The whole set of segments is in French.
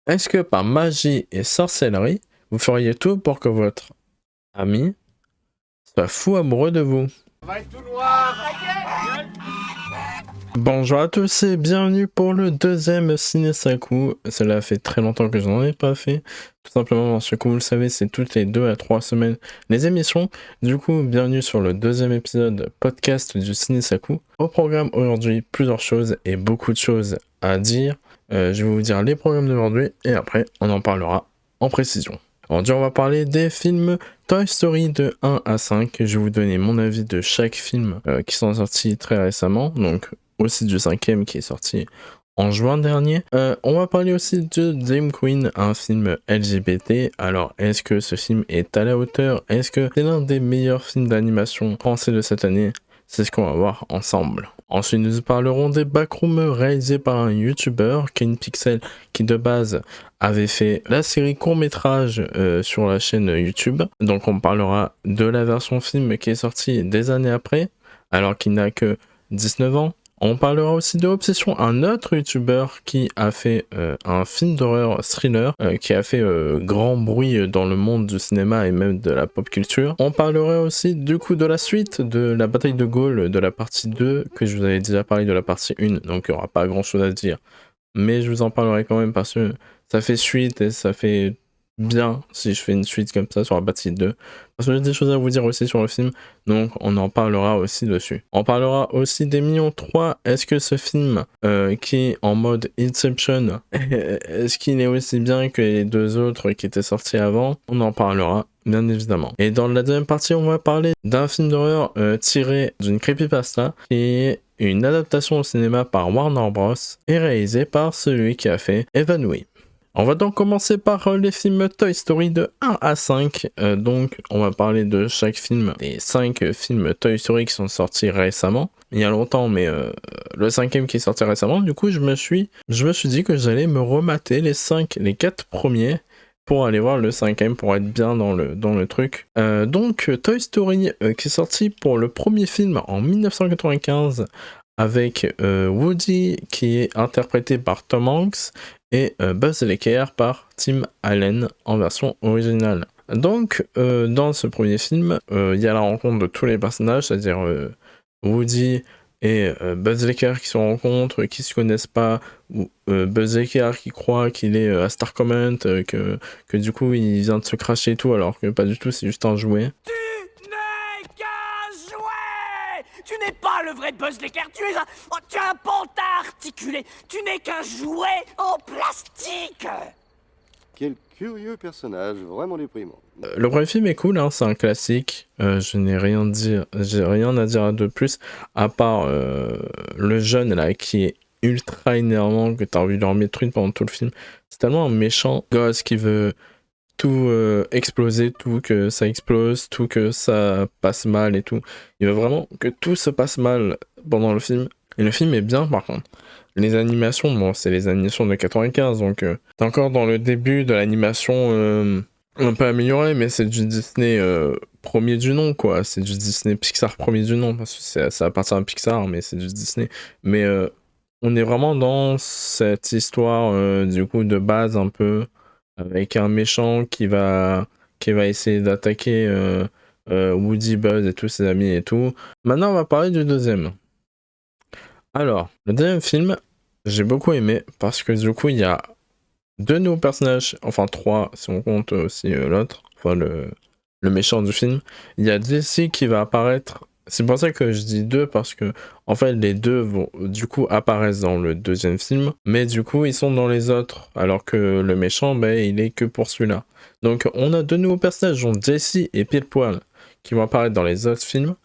Est-ce que par magie et sorcellerie, vous feriez tout pour que votre ami soit fou amoureux de vous? Va être tout noir. Bonjour à tous et bienvenue pour le deuxième Ciné Saku. Cela fait très longtemps que je n'en ai pas fait. Tout simplement parce que, comme vous le savez, c'est toutes les 2 à 3 semaines les émissions. Du coup, bienvenue sur le deuxième épisode podcast du Ciné Saku. Au programme aujourd'hui, plusieurs choses et beaucoup de choses à dire. Je vais vous dire les programmes d'aujourd'hui et après, on en parlera en précision. Aujourd'hui, on va parler des films Toy Story de 1 à 5. Je vais vous donner mon avis de chaque film qui sont sortis très récemment. Donc, aussi du 5e qui est sorti en juin dernier. On va parler aussi de Dream Queen, un film LGBT. Alors, est-ce que ce film est à la hauteur? Est-ce que c'est l'un des meilleurs films d'animation français de cette année? C'est ce qu'on va voir ensemble. Ensuite, nous parlerons des Backrooms réalisés par un YouTuber, Ken Pixel, qui de base avait fait la série court-métrage sur la chaîne YouTube. Donc on parlera de la version film qui est sortie des années après, alors qu'il n'a que 19 ans. On parlera aussi de Obsession, un autre youtubeur qui a fait un film d'horreur thriller qui a fait grand bruit dans le monde du cinéma et même de la pop culture. On parlera aussi du coup de la suite de la bataille de Gaulle de la partie 2, que je vous avais déjà parlé de la partie 1, donc il n'y aura pas grand chose à dire. Mais je vous en parlerai quand même parce que ça fait suite et ça fait bien si je fais une suite comme ça sur la partie 2. Parce que j'ai des choses à vous dire aussi sur le film, donc on en parlera aussi dessus. On parlera aussi des Minions 3. Est-ce que ce film qui est en mode Inception, est-ce qu'il est aussi bien que les deux autres qui étaient sortis avant? On en parlera bien évidemment. Et dans la deuxième partie, on va parler d'un film d'horreur tiré d'une creepypasta qui est une adaptation au cinéma par Warner Bros. Et réalisée par celui qui a fait Évanoui. On va donc commencer par les films Toy Story de 1 à 5. Donc on va parler de chaque film, des 5 films Toy Story qui sont sortis récemment. Il y a longtemps, mais le 5e qui est sorti récemment. Du coup, je me suis dit que j'allais me remater les 4 premiers pour aller voir le 5e, pour être bien dans le truc. Donc Toy Story qui est sorti pour le premier film en 1995 avec Woody qui est interprété par Tom Hanks et Buzz l'éclair par Tim Allen en version originale. Donc dans ce premier film, il y a la rencontre de tous les personnages, c'est-à-dire Woody et Buzz l'éclair qui se rencontrent, qui se connaissent pas, ou Buzz l'éclair qui croit qu'il est à Star Comment, que du coup il vient de se cracher et tout, alors que pas du tout, c'est juste un jouet. Tu n'es qu'un jouet. Tu n'es pas le vrai Buzz l'éclair. Tu es un pantin articulé. Tu n'es qu'un jouet en plastique. Quel curieux personnage, vraiment déprimant. Le premier film est cool, hein, c'est un classique. Je n'ai rien à dire de plus, à part le jeune là qui est ultra énervant, que t'as envie de leur mettre une pendant tout le film. C'est tellement un méchant gosse qui veut tout exploser, tout que ça explose, tout que ça passe mal et tout. Il veut vraiment que tout se passe mal pendant le film. Et le film est bien par contre. Les animations, bon, c'est les animations de 95, donc t'es encore dans le début de l'animation un peu améliorée, mais c'est du Disney premier du nom, quoi. C'est du Disney Pixar premier du nom, parce que ça appartient à Pixar, mais c'est du Disney. Mais on est vraiment dans cette histoire, du coup, de base un peu, avec un méchant qui va essayer d'attaquer Woody, Buzz et tous ses amis et tout. Maintenant, on va parler du deuxième. Alors, le deuxième film, j'ai beaucoup aimé parce que du coup, il y a 2 nouveaux personnages, enfin 3 si on compte aussi l'autre, enfin le méchant du film. Il y a Jesse qui va apparaître. C'est pour ça que je dis 2 parce que en fait les 2 vont du coup apparaissent dans le deuxième film, mais du coup ils sont dans les autres, alors que le méchant, ben, il est que pour celui-là. Donc on a 2 nouveaux personnages, dont Jesse et Pile Poil, qui vont apparaître dans les autres films,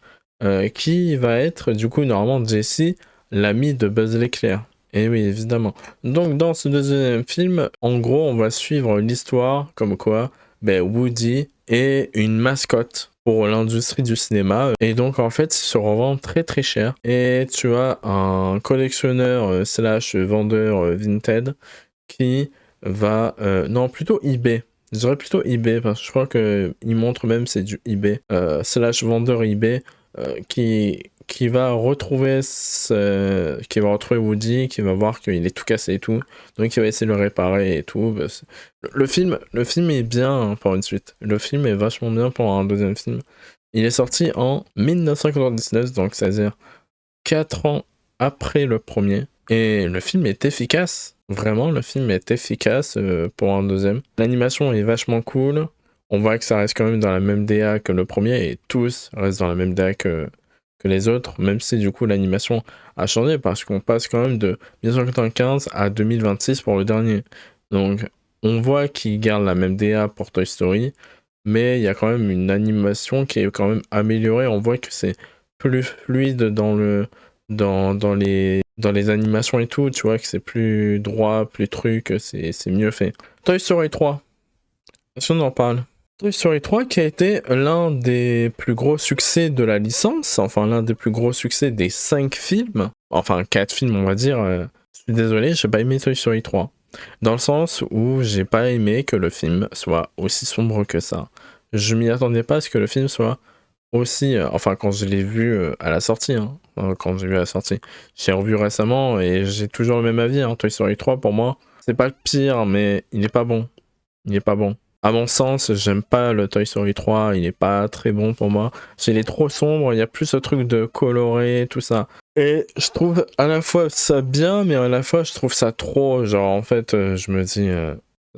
qui va être du coup normalement Jesse, l'ami de Buzz l'éclair. Et oui, évidemment. Donc dans ce deuxième film, en gros, on va suivre l'histoire comme quoi Woody est une mascotte pour l'industrie du cinéma. Et donc en fait, il se revend très très cher. Et tu as un collectionneur slash vendeur Vinted qui va... non, plutôt eBay. Je dirais plutôt eBay, parce que je crois qu'il montre même c'est du eBay. Slash vendeur eBay. Qui qui va retrouver Woody, qui va voir qu'il est tout cassé et tout, donc il va essayer de le réparer et tout. Le film est bien pour une suite. Le film est vachement bien pour un deuxième film. Il est sorti en 1999, donc c'est-à-dire 4 ans après le premier. Et le film est efficace. Vraiment, le film est efficace pour un deuxième. L'animation est vachement cool. On voit que ça reste quand même dans la même DA que le premier, et tous restent dans la même DA que les autres, même si du coup l'animation a changé, parce qu'on passe quand même de 1995 à 2026 pour le dernier. Donc on voit qu'ils gardent la même DA pour Toy Story, mais il y a quand même une animation qui est quand même améliorée. On voit que c'est plus fluide dans les animations et tout, tu vois, que c'est plus droit, plus truc, c'est mieux fait. Toy Story 3, si on en parle. Toy Story 3 qui a été l'un des plus gros succès de la licence, enfin l'un des plus gros succès des 5 films, enfin 4 films on va dire. Je suis désolé, j'ai pas aimé Toy Story 3. Dans le sens où j'ai pas aimé que le film soit aussi sombre que ça. Je m'y attendais pas à ce que le film soit aussi... enfin quand je l'ai vu à la sortie, hein, quand j'ai vu à la sortie. J'ai revu récemment et j'ai toujours le même avis, hein. Toy Story 3 pour moi, c'est pas le pire, mais il est pas bon. Il est pas bon. À mon sens, j'aime pas le Toy Story 3, il est pas très bon pour moi. Il est trop sombre, il y a plus ce truc de coloré, tout ça. Et je trouve à la fois ça bien, mais à la fois je trouve ça trop. Genre en fait, je me dis,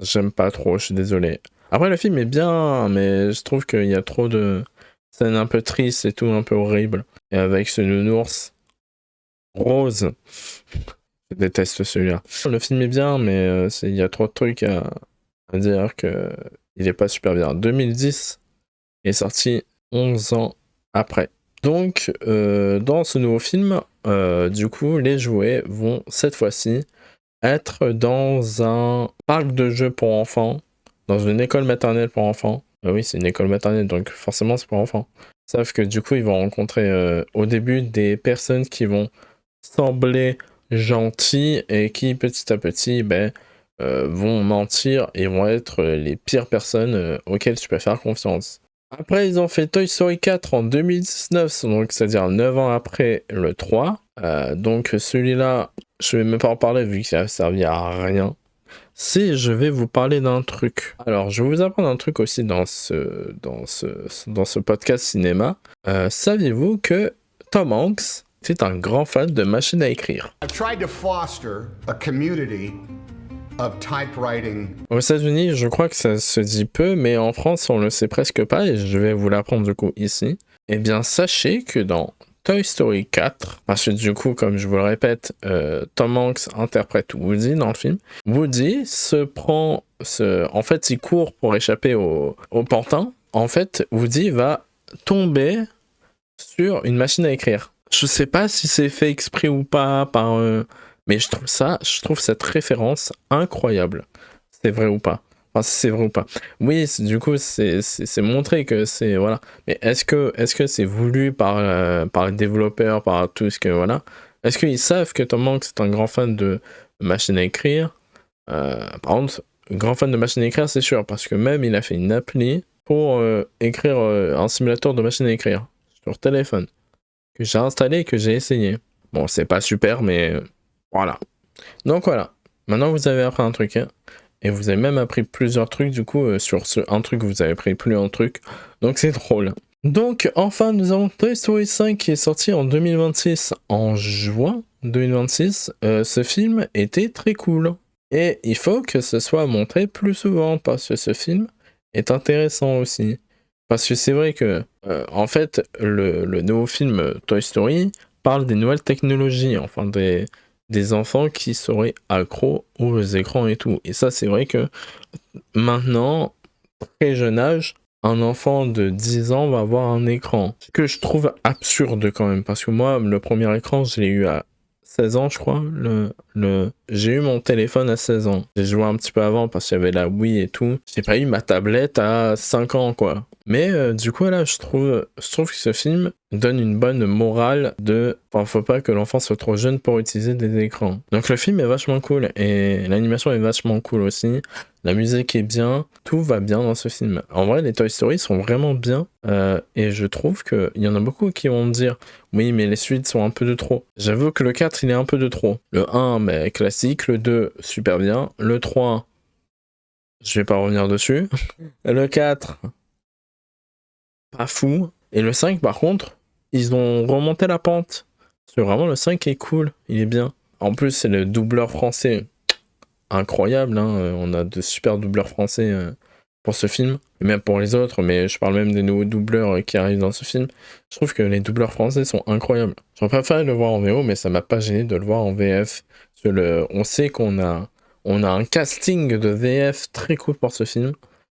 j'aime pas trop, je suis désolé. Après le film est bien, mais je trouve qu'il y a trop de scènes un peu tristes et tout, un peu horribles. Et avec ce nounours rose. Je déteste celui-là. Le film est bien, mais il y a trop de trucs à dire que il est pas super bien. 2010 est sorti 11 ans après. Donc, dans ce nouveau film, du coup, les jouets vont cette fois-ci être dans un parc de jeux pour enfants, dans une école maternelle pour enfants. Oui, c'est une école maternelle, donc forcément c'est pour enfants. Sauf que du coup, ils vont rencontrer au début des personnes qui vont sembler gentilles et qui, petit à petit, vont mentir et vont être les pires personnes auxquelles tu peux faire confiance. Après, ils ont fait Toy Story 4 en 2019, donc c'est-à-dire 9 ans après le 3. Donc celui-là, je vais même pas en parler vu qu'il a servi à rien. Si je vais vous parler d'un truc. Alors, je vais vous apprendre un truc aussi dans ce podcast cinéma. Saviez-vous que Tom Hanks était un grand fan de machines à écrire? I've tried to foster a community of typewriting. Aux États-Unis, je crois que ça se dit peu, mais en France, on le sait presque pas, et je vais vous l'apprendre du coup ici. Eh bien, sachez que dans Toy Story 4, parce que du coup, comme je vous le répète, Tom Hanks interprète Woody dans le film. Woody en fait, il court pour échapper au pantin. En fait, Woody va tomber sur une machine à écrire. Je sais pas si c'est fait exprès ou pas mais je trouve cette référence incroyable. C'est vrai ou pas? Enfin, si c'est vrai ou pas. Oui, du coup, c'est montré que c'est... Voilà. Mais est-ce que c'est voulu par les développeurs, par tout ce que... Voilà. Est-ce qu'ils savent que Tom Hanks est un grand fan de machines à écrire? Par contre, grand fan de machines à écrire, c'est sûr, parce que même il a fait une appli pour écrire un simulateur de machine à écrire sur téléphone, que j'ai installé et que j'ai essayé. Bon, c'est pas super, mais... Voilà. Donc voilà. Maintenant, vous avez appris un truc, hein. Et vous avez même appris plusieurs trucs, du coup, sur un truc, vous avez appris plus un truc. Donc c'est drôle. Donc, enfin, nous avons Toy Story 5 qui est sorti en 2026, en juin 2026. Ce film était très cool. Et il faut que ce soit montré plus souvent, parce que ce film est intéressant aussi. Parce que c'est vrai que, en fait, le nouveau film Toy Story parle des nouvelles technologies, enfin des enfants qui seraient accros aux écrans et tout. Et ça, c'est vrai que maintenant, très jeune âge, un enfant de 10 ans va avoir un écran. Ce que je trouve absurde quand même, parce que moi, le premier écran, je l'ai eu à 16 ans, je crois, le j'ai eu mon téléphone à 16 ans. J'ai joué un petit peu avant parce qu'il y avait la Wii et tout. J'ai pas eu ma tablette à 5 ans, quoi. Mais du coup, là, je trouve que ce film donne une bonne morale de... Enfin, faut pas que l'enfant soit trop jeune pour utiliser des écrans. Donc le film est vachement cool et l'animation est vachement cool aussi. La musique est bien, tout va bien dans ce film. En vrai, les Toy Story sont vraiment bien et je trouve qu'il y en a beaucoup qui vont me dire « Oui, mais les suites sont un peu de trop. » J'avoue que le 4, il est un peu de trop. Le 1, mais classique. Le 2, super bien. Le 3, je vais pas revenir dessus. Le 4... pas fou. Et le 5, par contre, ils ont remonté la pente. Parce que vraiment, le 5 est cool, il est bien. En plus, c'est le doubleur français incroyable. Hein. On a de super doubleurs français pour ce film. Et même pour les autres, mais je parle même des nouveaux doubleurs qui arrivent dans ce film. Je trouve que les doubleurs français sont incroyables. J'aurais préféré le voir en VO, mais ça m'a pas gêné de le voir en VF. Parce que on sait qu'on a un casting de VF très cool pour ce film.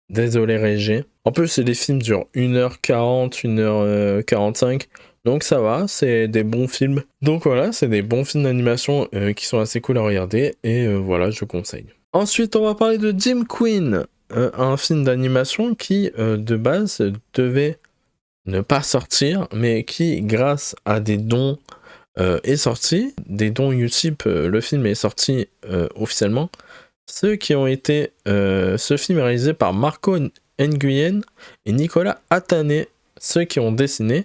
Désolé Régé. En plus, les films durent 1h40, 1h45. Donc ça va, c'est des bons films. Donc voilà, c'est des bons films d'animation qui sont assez cool à regarder. Et voilà, je conseille. Ensuite, on va parler de Jim Queen. Un film d'animation qui, de base, devait ne pas sortir. Mais qui, grâce à des dons, est sorti. Des dons YouTube, le film est sorti officiellement. Ceux qui ont été... ce film est réalisé par Marco Nguyen et Nicolas Atane, ceux qui ont dessiné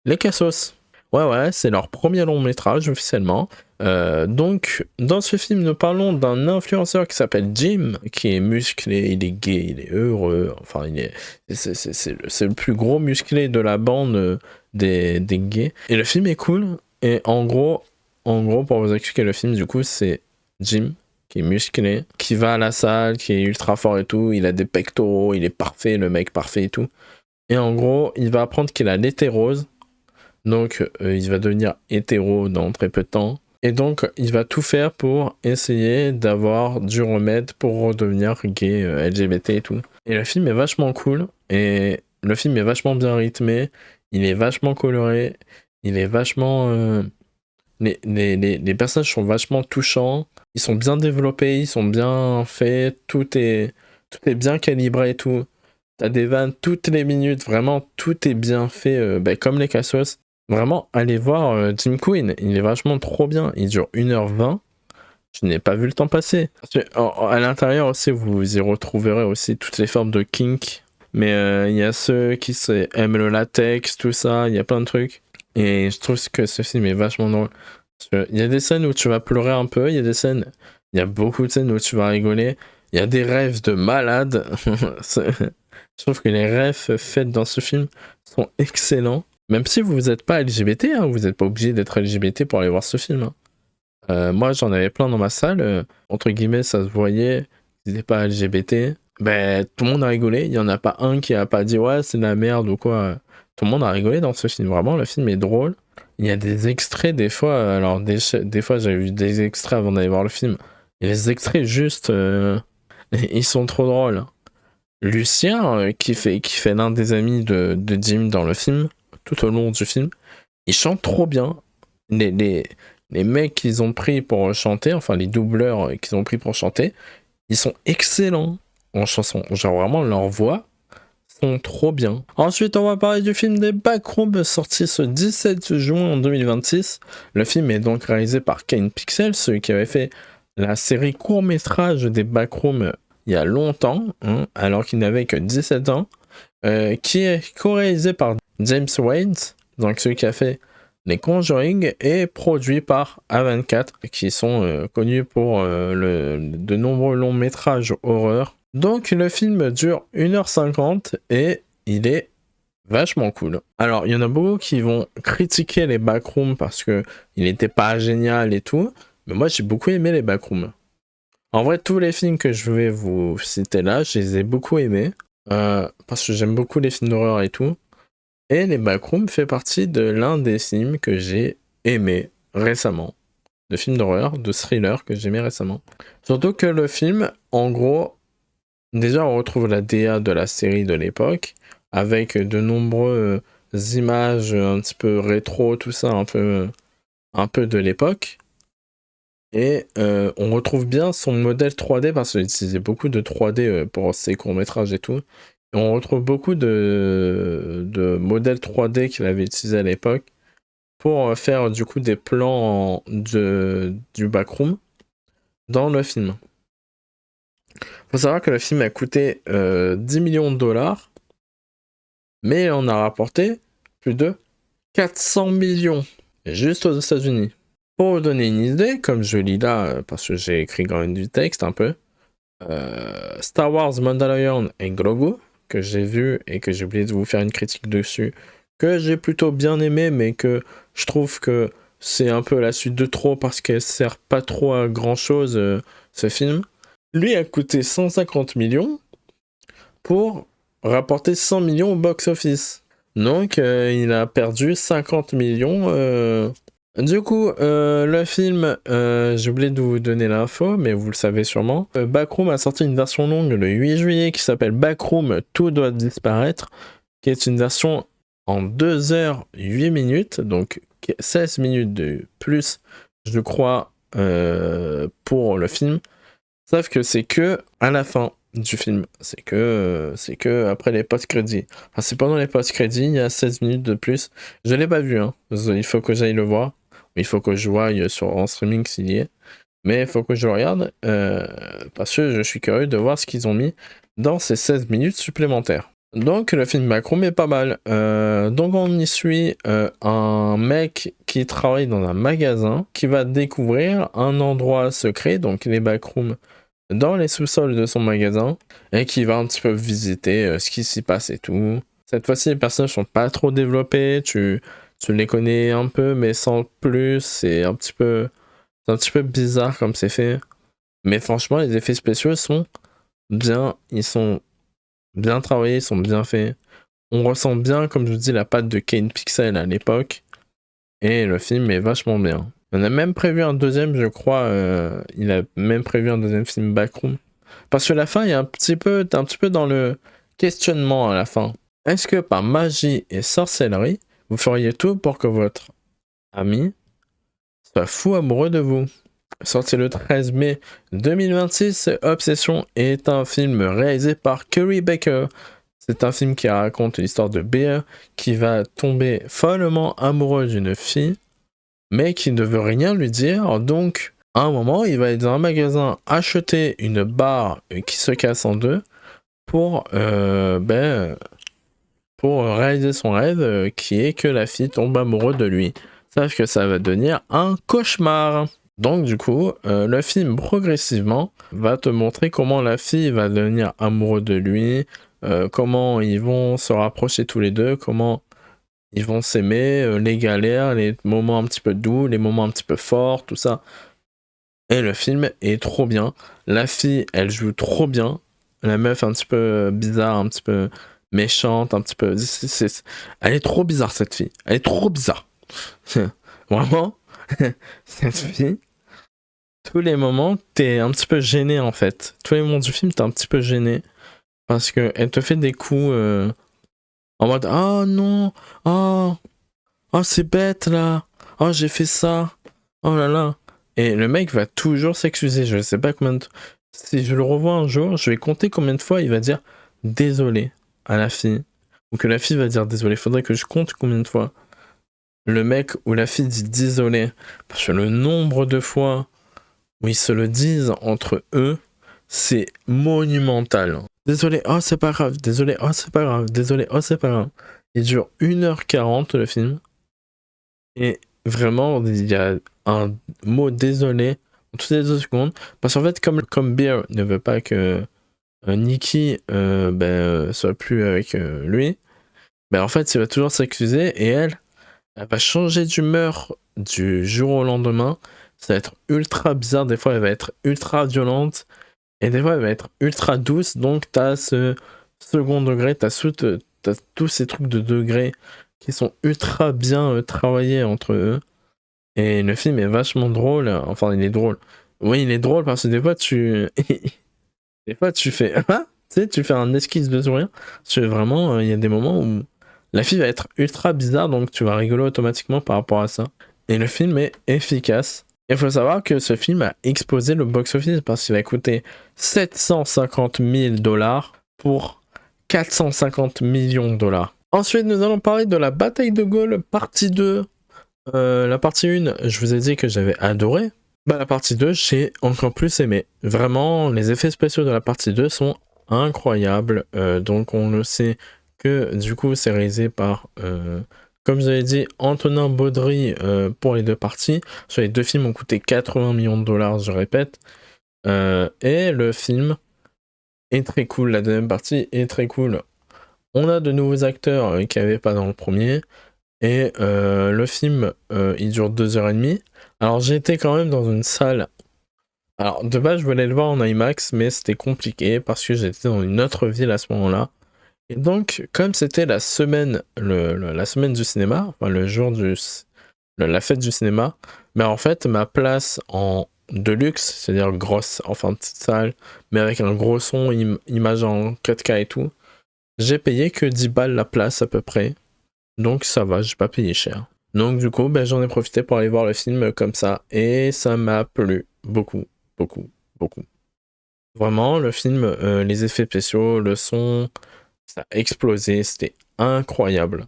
Les Cassos. Ouais, c'est leur premier long métrage officiellement. Donc, dans ce film, nous parlons d'un influenceur qui s'appelle Jim, qui est musclé, il est gay, il est heureux, enfin, c'est le plus gros musclé de la bande des gays. Et le film est cool, et en gros, pour vous expliquer le film, du coup, c'est Jim, qui est musclé, qui va à la salle, qui est ultra fort et tout, il a des pectoraux, il est parfait, le mec parfait et tout. Et en gros, il va apprendre qu'il a l'hétérose, donc il va devenir hétéro dans très peu de temps. Et donc, il va tout faire pour essayer d'avoir du remède pour redevenir gay, LGBT et tout. Et le film est vachement cool, et le film est vachement bien rythmé, il est vachement coloré, il est vachement... Les personnages sont vachement touchants, ils sont bien développés, ils sont bien faits, tout est bien calibré et tout. T'as des vannes toutes les minutes, vraiment tout est bien fait, comme les Cassos. Vraiment, allez voir Jim Queen, il est vachement trop bien, il dure 1h20. Je n'ai pas vu le temps passer. À l'intérieur aussi, vous y retrouverez aussi toutes les formes de kink. Mais il y a ceux qui aiment le latex, tout ça, il y a plein de trucs. Et je trouve que ce film est vachement drôle. Il y a des scènes où tu vas pleurer un peu, il y a beaucoup de scènes où tu vas rigoler. Il y a des rêves de malade. Je trouve que les rêves faits dans ce film sont excellents. Même si vous n'êtes pas LGBT, hein, vous n'êtes pas obligé d'être LGBT pour aller voir ce film. Hein. Moi, j'en avais plein dans ma salle. Entre guillemets, ça se voyait. Ils n'étaient pas LGBT. Tout le monde a rigolé. Il n'y en a pas un qui a pas dit « Ouais, c'est de la merde » ou quoi. Tout le monde a rigolé dans ce film. Vraiment, le film est drôle. Il y a des extraits des fois. Alors, des fois, j'avais vu des extraits avant d'aller voir le film. Et les extraits, juste... ils sont trop drôles. Lucien, qui fait l'un des amis de Jim dans le film, tout au long du film, il chante trop bien. Les mecs qu'ils ont pris pour chanter, enfin les doubleurs qu'ils ont pris pour chanter, ils sont excellents en chanson. Genre vraiment, leur voix sont trop bien. Ensuite, on va parler du film des Backrooms, sorti ce 17 juin 2026. Le film est donc réalisé par Kane Pixel, celui qui avait fait la série court-métrage des Backrooms il y a longtemps, hein, alors qu'il n'avait que 17 ans, qui est co-réalisé par James Wayne, donc celui qui a fait les Conjuring, et produit par A24, qui sont connus pour de nombreux longs métrages horreur. Donc le film dure 1h50 et il est vachement cool. Alors il y en a beaucoup qui vont critiquer les Backrooms parce que il n'était pas génial et tout, mais moi j'ai beaucoup aimé les Backrooms. En vrai, tous les films que je vais vous citer là, je les ai beaucoup aimés. Parce que j'aime beaucoup les films d'horreur et tout. Et les Backrooms fait partie de l'un des films que j'ai aimé récemment. De films d'horreur, de thriller que j'ai aimé récemment. Surtout que le film, en gros, déjà on retrouve la DA de la série de l'époque, avec de nombreuses images un petit peu rétro, tout ça, un peu de l'époque. Et on retrouve bien son modèle 3D parce qu'il utilisait beaucoup de 3D pour ses courts-métrages et tout. Et on retrouve beaucoup de modèles 3D qu'il avait utilisés à l'époque pour faire du coup des plans du backroom dans le film. Faut savoir que le film a coûté 10 millions de dollars, mais on a rapporté plus de 400 millions, juste aux États-Unis. Pour vous donner une idée, comme je lis là, parce que j'ai écrit quand même du texte un peu, Star Wars Mandalorian et Grogu, que j'ai vu et que j'ai oublié de vous faire une critique dessus, que j'ai plutôt bien aimé, mais que je trouve que c'est un peu la suite de trop parce qu'elle sert pas trop à grand chose, ce film. Lui a coûté 150 millions pour rapporter 100 millions au box-office. Donc, il a perdu 50 millions. Du coup, le film, j'ai oublié de vous donner l'info, mais vous le savez sûrement. Backroom a sorti une version longue le 8 juillet qui s'appelle Backroom Tout doit disparaître, qui est une version en 2 heures 8 minutes, donc 16 minutes de plus, je crois, pour le film. Sauf que c'est que à la fin du film. C'est que après les post-crédits. Enfin, c'est pendant les post-crédits, il y a 16 minutes de plus. Je l'ai pas vu, hein. Il faut que j'aille le voir. Il faut que je voie en streaming s'il y est. Mais il faut que je le regarde parce que je suis curieux de voir ce qu'ils ont mis dans ces 16 minutes supplémentaires. Donc le film Backroom est pas mal. Donc on y suit un mec qui travaille dans un magasin qui va découvrir un endroit secret, donc les backrooms, dans les sous-sols de son magasin, et qui va un petit peu visiter ce qui s'y passe et tout. Cette fois-ci, les personnages sont pas trop développés, tu les connais un peu, mais sans plus. C'est un petit peu bizarre comme c'est fait. Mais franchement, les effets spéciaux sont bien, ils sont bien travaillés, ils sont bien faits. On ressent bien, comme je vous dis, la patte de Kane Pixel à l'époque. Et le film est vachement bien. On a même prévu un deuxième, je crois. Il a même prévu un deuxième film Backroom. Parce que la fin, il y a t'es un petit peu dans le questionnement à la fin. Est-ce que par magie et sorcellerie, vous feriez tout pour que votre ami soit fou amoureux de vous? Sorti le 13 mai 2026, Obsession est un film réalisé par Curry Baker. C'est un film qui raconte l'histoire de Bear qui va tomber follement amoureux d'une fille, mais qui ne veut rien lui dire. Donc, à un moment, il va aller dans un magasin acheter une barre qui se casse en deux pour réaliser son rêve, qui est que la fille tombe amoureuse de lui. Sauf que ça va devenir un cauchemar. Donc du coup, le film progressivement va te montrer comment la fille va devenir amoureuse de lui, comment ils vont se rapprocher tous les deux, comment ils vont s'aimer, les galères, les moments un petit peu doux, les moments un petit peu forts, tout ça. Et le film est trop bien. La fille, elle joue trop bien. La meuf un petit peu bizarre, un petit peu méchante, un petit peu... Elle est trop bizarre, cette fille. Elle est trop bizarre. Vraiment, cette fille, tous les moments, t'es un petit peu gêné, en fait. Tous les moments du film, t'es un petit peu gêné. Parce qu'elle te fait des coups en mode « Oh non, oh c'est bête, là. Oh, j'ai fait ça. Oh là là. » Et le mec va toujours s'excuser. Je sais pas combien de... Si je le revois un jour, je vais compter combien de fois il va dire « Désolé » à la fille. Ou que la fille va dire « Désolé ». Faudrait que je compte combien de fois le mec ou la fille dit « Désolé ». Parce que le nombre de fois où ils se le disent entre eux, c'est monumental. Désolé, oh c'est pas grave. Désolé, oh c'est pas grave. Désolé, oh c'est pas grave. Il dure 1h40 le film. Et vraiment, il y a un mot désolé toutes les 2 secondes. Parce qu'en fait, comme Bear ne veut pas que Nikki soit plus avec lui, en fait, il va toujours s'excuser et elle va changer d'humeur du jour au lendemain. Ça va être ultra bizarre. Des fois, elle va être ultra violente. Et des fois, elle va être ultra douce. Donc, t'as ce second degré. T'as tous ces trucs de degré qui sont ultra bien travaillés entre eux. Et le film est vachement drôle. Enfin, il est drôle. Oui, il est drôle parce que des fois, tu fais... tu sais, tu fais un esquisse de sourire. Parce que vraiment, il y a des moments où la fille va être ultra bizarre. Donc, tu vas rigoler automatiquement par rapport à ça. Et le film est efficace. Il faut savoir que ce film a explosé le box-office parce qu'il a coûté 750 000 $ pour 450 millions de dollars. Ensuite, nous allons parler de la bataille de Gaulle, partie 2. La partie 1, je vous ai dit que j'avais adoré. Bah, la partie 2, j'ai encore plus aimé. Vraiment, les effets spéciaux de la partie 2 sont incroyables. Donc, on le sait que du coup, c'est réalisé par, comme je l'avais dit, Antonin Baudry pour les deux parties. Sur les deux films ont coûté 80 millions de dollars, je répète. Et le film est très cool. La deuxième partie est très cool. On a de nouveaux acteurs qui n'y avaient pas dans le premier. Et le film, il dure 2h30. Alors j'étais quand même dans une salle. Alors de base, je voulais le voir en IMAX, mais c'était compliqué parce que j'étais dans une autre ville à ce moment-là. Et donc, comme c'était la semaine, la semaine du cinéma, enfin le jour la fête du cinéma, mais en fait, ma place en deluxe, c'est-à-dire grosse, enfin petite salle, mais avec un gros son, image en 4K et tout, j'ai payé que 10 balles la place à peu près. Donc ça va, j'ai pas payé cher. Donc du coup, ben, j'en ai profité pour aller voir le film comme ça. Et ça m'a plu beaucoup, beaucoup, beaucoup. Vraiment, le film, les effets spéciaux, le son, ça a explosé, c'était incroyable.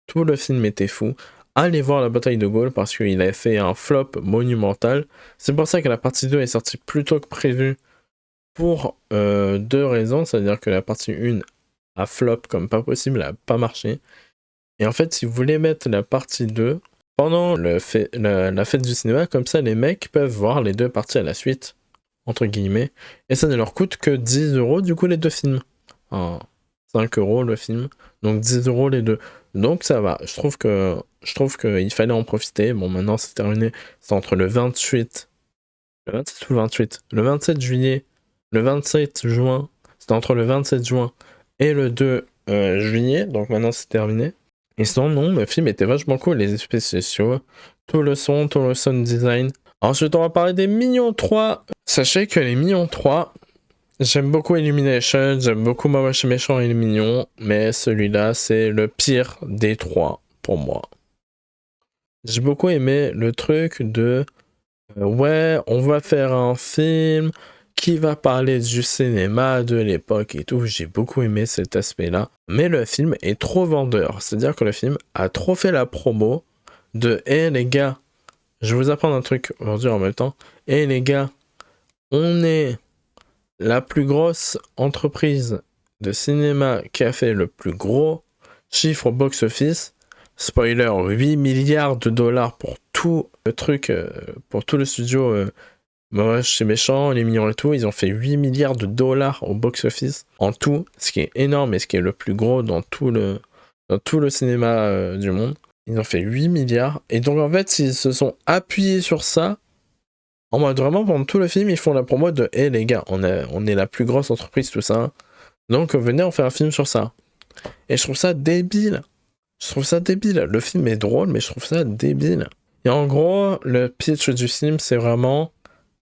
Tout le film était fou. Allez voir la bataille de Gaulle parce qu'il a fait un flop monumental. C'est pour ça que la partie 2 est sortie plus tôt que prévu. Pour 2 raisons. C'est-à-dire que la partie 1 a flop comme pas possible, elle a pas marché. Et en fait, si vous voulez mettre la partie 2 pendant la fête du cinéma, comme ça les mecs peuvent voir les deux parties à la suite, entre guillemets, et ça ne leur coûte que 10 € du coup les deux films. Enfin, 5 € le film, donc 10 € les deux. Donc ça va, je trouve qu'il fallait en profiter. Bon, maintenant c'est terminé, c'est entre le 27 ou le 28, le 27 juillet, le 27 juin, c'était entre le 27 juin et le 2 juillet, donc maintenant c'est terminé. Et sinon, non, le film était vachement cool, les effets spéciaux, tout le son, tout le sound design. Ensuite, on va parler des Minions 3. Sachez que les Minions 3, j'aime beaucoup Illumination, j'aime beaucoup Ma Moche et Méchant et les Mignons, mais celui-là, c'est le pire des 3 pour moi. J'ai beaucoup aimé le truc de ouais, on va faire un film qui va parler du cinéma de l'époque et tout. J'ai beaucoup aimé cet aspect-là. Mais le film est trop vendeur. C'est-à-dire que le film a trop fait la promo de « Hey les gars, je vais vous apprendre un truc aujourd'hui en même temps. Hey les gars, on est la plus grosse entreprise de cinéma qui a fait le plus gros chiffre au box-office. Spoiler, 8 milliards de dollars pour tout le truc, pour tout le studio Moche et Méchant, les Mignons et tout. Ils ont fait 8 milliards de dollars au box-office en tout, ce qui est énorme et ce qui est le plus gros dans tout le cinéma du monde. Ils ont fait 8 milliards. Et donc en fait, ils se sont appuyés sur ça. En mode vraiment, pendant tout le film, ils font la promo de « Hey les gars, on est la plus grosse entreprise, tout ça. Donc venez, on fait un film sur ça. » Et je trouve ça débile. Le film est drôle, mais je trouve ça débile. Et en gros, le pitch du film, c'est vraiment...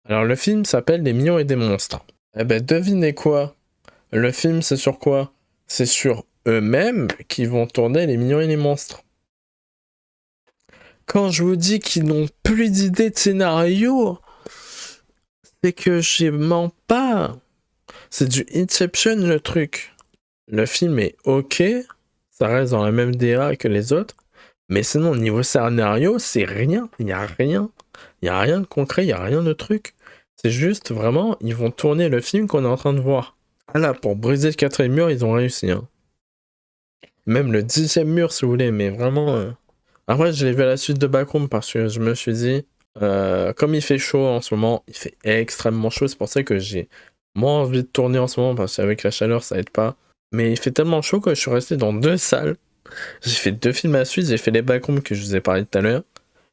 Alors, le film s'appelle Les Mignons et des Monstres. Eh ben, devinez quoi? Le film, c'est sur quoi? C'est sur eux-mêmes qui vont tourner Les Mignons et les Monstres. Quand je vous dis qu'ils n'ont plus d'idées de scénario, c'est que je mens pas. C'est du Inception, le truc. Le film est ok, ça reste dans la même DA que les autres, mais sinon, au niveau scénario, c'est rien. Il n'y a rien. Il n'y a rien de concret, il n'y a rien de truc. C'est juste, vraiment, ils vont tourner le film qu'on est en train de voir. Ah là, pour briser le 4e mur, ils ont réussi. Hein. Même le 10e mur, si vous voulez, mais vraiment... Après, je l'ai vu à la suite de Backroom parce que je me suis dit, comme il fait chaud en ce moment, il fait extrêmement chaud, c'est pour ça que j'ai moins envie de tourner en ce moment, parce qu'avec la chaleur, ça aide pas. Mais il fait tellement chaud que je suis resté dans 2 salles. J'ai fait 2 films à la suite, j'ai fait les Backrooms que je vous ai parlé tout à l'heure,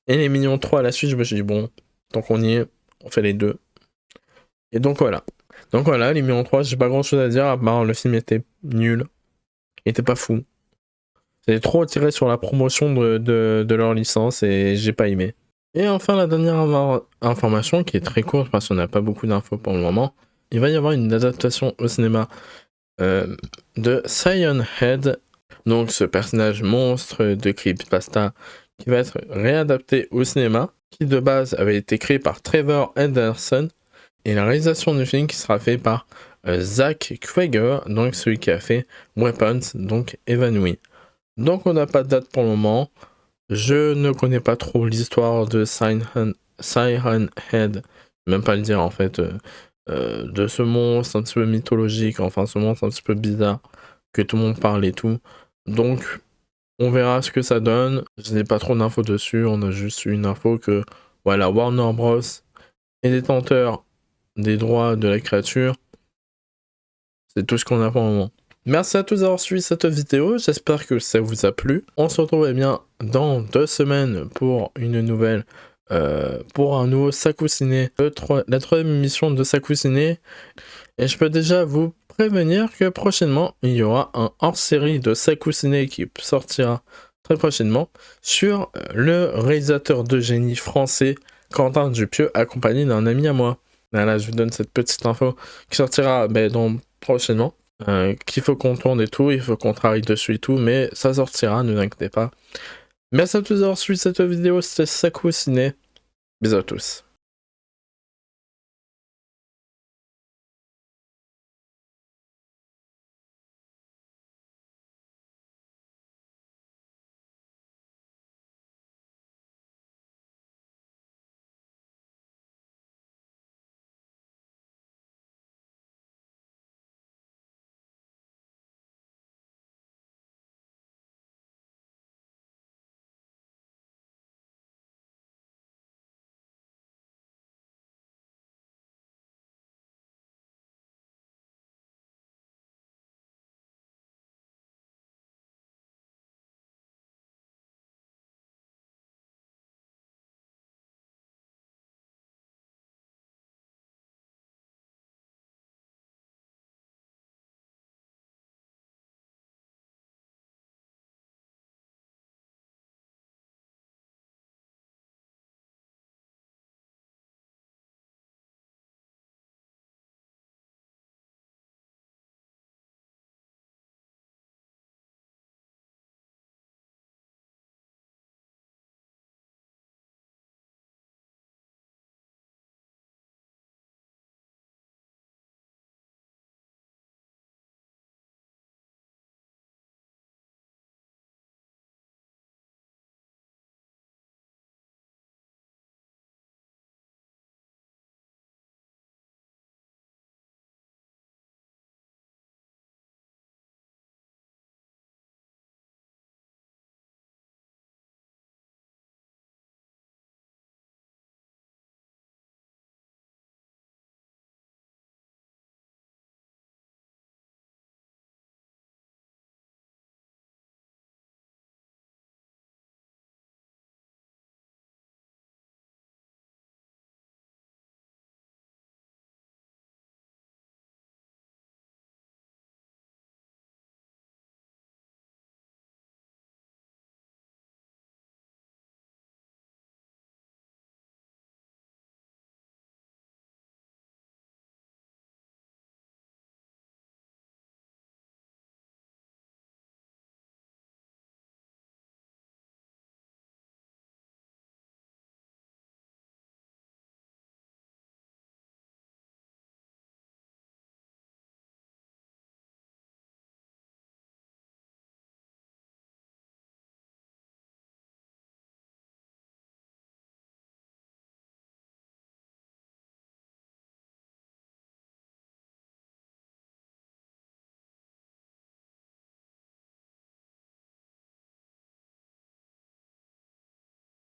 et les Mignons 3 à la suite, je me suis dit, bon, tant qu'on y est, on fait les 2. Et donc voilà. Les Mignons 3, j'ai pas grand chose à dire, à part le film était nul. Il était pas fou. C'était trop tiré sur la promotion de leur licence et j'ai pas aimé. Et enfin, la dernière information qui est très courte parce qu'on n'a pas beaucoup d'infos pour le moment. Il va y avoir une adaptation au cinéma de Cyan Head, donc ce personnage monstre de Creepypasta qui va être réadapté au cinéma. qui de base avait été créé par Trevor Henderson, et la réalisation du film qui sera fait par Zach Cregger, donc celui qui a fait Weapons, donc évanoui. Donc on n'a pas de date pour le moment. Je ne connais pas trop l'histoire de Siren Head, même pas le dire en fait, de ce monstre un petit peu mythologique, enfin ce monstre un petit peu bizarre, que tout le monde parle et tout. Donc on verra ce que ça donne. Je n'ai pas trop d'infos dessus, on a juste une info que voilà, Warner Bros est détenteur des droits de la créature. C'est tout ce qu'on a pour le moment. Merci à tous d'avoir suivi cette vidéo, j'espère que ça vous a plu. On se retrouve bien dans 2 semaines pour une nouvelle, pour un nouveau Saku Ciné, la 3e émission de Saku Ciné. Et je peux déjà vous prévenir que prochainement, il y aura un hors-série de Saku Ciné qui sortira très prochainement sur le réalisateur de génie français Quentin Dupieux, accompagné d'un ami à moi. Voilà, je vous donne cette petite info qui sortira prochainement. Qu'il faut qu'on tourne et tout, il faut qu'on travaille dessus et tout, mais ça sortira, ne vous inquiétez pas. Merci à tous d'avoir suivi cette vidéo, c'était Saku Ciné. Bisous à tous.